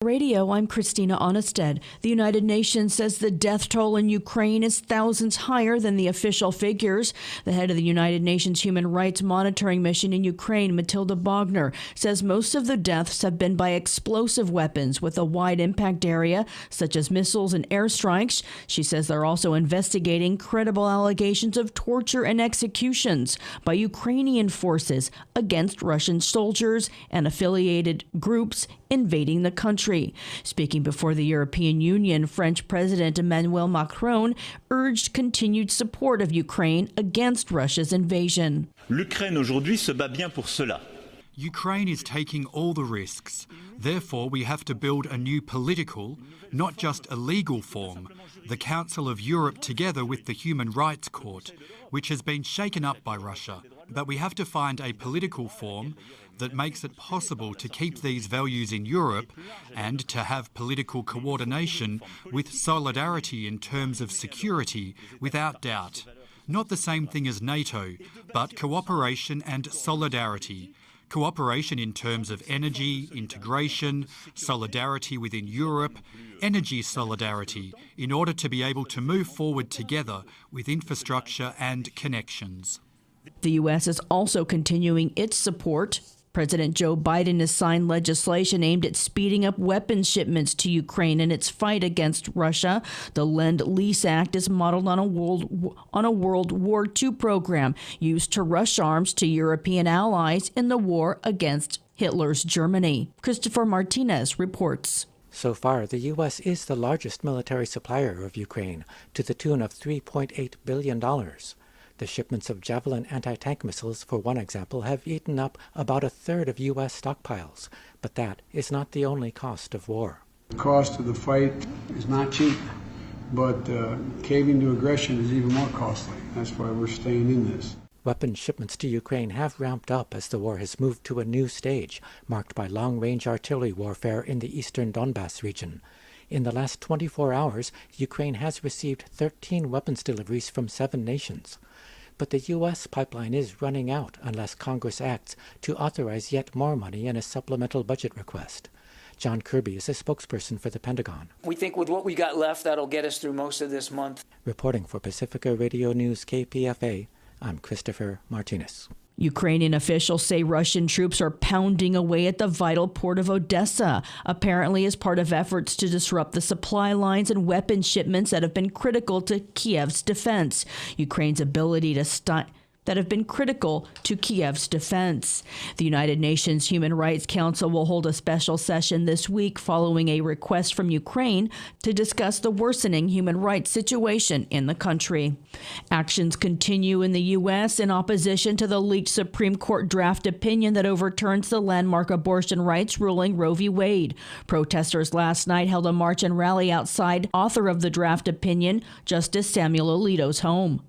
Radio, I'm Christina Onnested. The United Nations says the death toll in Ukraine is thousands higher than the official figures. The head of the United Nations Human Rights Monitoring Mission in Ukraine, Matilda Bogner, says most of the deaths have been by explosive weapons with a wide impact area, such as missiles and airstrikes. She says they're also investigating credible allegations of torture and executions by Ukrainian forces against Russian soldiers and affiliated groups invading the country. Speaking before the European Union, French President Emmanuel Macron urged continued support of Ukraine against Russia's invasion. L'Ukraine aujourd'hui se bat bien pour cela. Ukraine is taking all the risks. Therefore, we have to build a new political, not just a legal form, the Council of Europe together with the Human Rights Court, which has been shaken up by Russia. But we have to find a political form that makes it possible to keep these values in Europe and to have political coordination with solidarity in terms of security, without doubt. Not the same thing as NATO, but cooperation and solidarity. Cooperation in terms of energy, integration, solidarity within Europe, energy solidarity, in order to be able to move forward together with infrastructure and connections. The U.S. is also continuing its support. President Joe Biden has signed legislation aimed at speeding up weapons shipments to Ukraine in its fight against Russia. The Lend-Lease Act is modeled on a World War II program used to rush arms to European allies in the war against Hitler's Germany. Christopher Martinez reports. So far, the U.S. is the largest military supplier of Ukraine, to the tune of $3.8 billion. The shipments of Javelin anti-tank missiles, for one example, have eaten up about a third of U.S. stockpiles. But that is not the only cost of war. The cost of the fight is not cheap, but caving to aggression is even more costly. That's why we're staying in this. Weapons shipments to Ukraine have ramped up as the war has moved to a new stage, marked by long-range artillery warfare in the eastern Donbass region. In the last 24 hours, Ukraine has received 13 weapons deliveries from 7 nations. But the U.S. pipeline is running out unless Congress acts to authorize yet more money in a supplemental budget request. John Kirby is a spokesperson for the Pentagon. We think with what we got left, that'll get us through most of this month. Reporting for Pacifica Radio News KPFA, I'm Christopher Martinez. Ukrainian officials say Russian troops are pounding away at the vital port of Odessa, apparently as part of efforts to disrupt the supply lines and weapon shipments that have been critical to Kiev's defense. Ukraine's ability to that have been critical to Kiev's defense. The United Nations Human Rights Council will hold a special session this week following a request from Ukraine to discuss the worsening human rights situation in the country. Actions continue in the U.S. in opposition to the leaked Supreme Court draft opinion that overturns the landmark abortion rights ruling Roe v. Wade. Protesters last night held a march and rally outside author of the draft opinion, Justice Samuel Alito's home.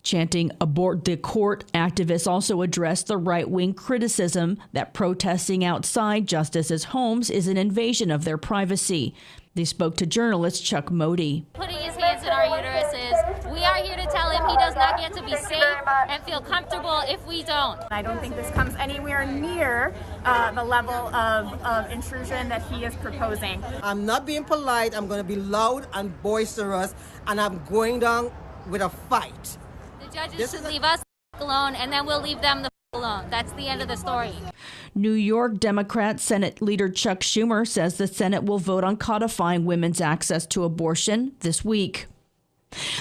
Chanting "Abort the court," activists also addressed the right-wing criticism that protesting outside justices' homes is an invasion of their privacy. They spoke to journalist Chuck Modi. Putting his hands in our uteruses, we are here to tell him he does not get to be safe and feel comfortable if we don't. I don't think this comes anywhere near the level of intrusion that he is proposing. I'm not being polite. I'm going to be loud and boisterous, and I'm going down with a fight. The judges should leave us alone, and then we'll leave them alone. That's the end of the story. New York Democrat Senate Leader Chuck Schumer says the Senate will vote on codifying women's access to abortion this week.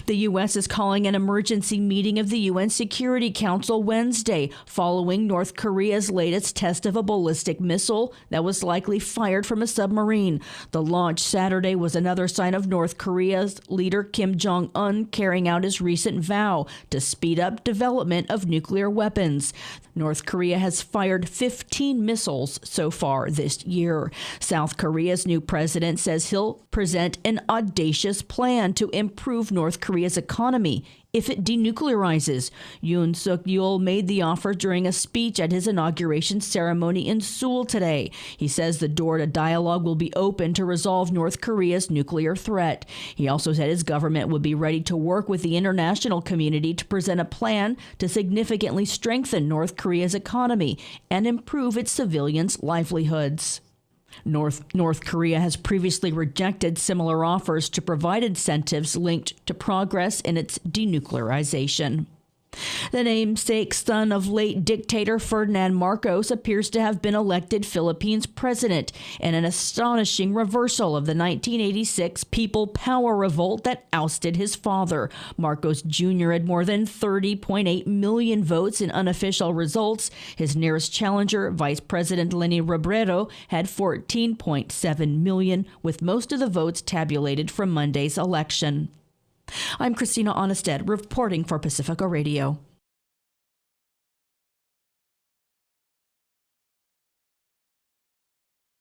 The U.S. is calling an emergency meeting of the UN Security Council Wednesday following North Korea's latest test of a ballistic missile that was likely fired from a submarine. The launch Saturday was another sign of North Korea's leader Kim Jong-un carrying out his recent vow to speed up development of nuclear weapons. North Korea has fired 15 missiles so far this year. South Korea's new president says he'll present an audacious plan to improve North Korea's economy if it denuclearizes. Yoon Suk-yeol made the offer during a speech at his inauguration ceremony in Seoul today. He says the door to dialogue will be open to resolve North Korea's nuclear threat. He also said his government would be ready to work with the international community to present a plan to significantly strengthen North Korea's economy and improve its civilians' livelihoods. North Korea has previously rejected similar offers to provide incentives linked to progress in its denuclearization. The namesake son of late dictator Ferdinand Marcos appears to have been elected Philippines president in an astonishing reversal of the 1986 People Power Revolt that ousted his father. Marcos Jr. had more than 30.8 million votes in unofficial results. His nearest challenger, Vice President Leni Robredo, had 14.7 million, with most of the votes tabulated from Monday's election. I'm Christina Onnested, reporting for Pacifica Radio.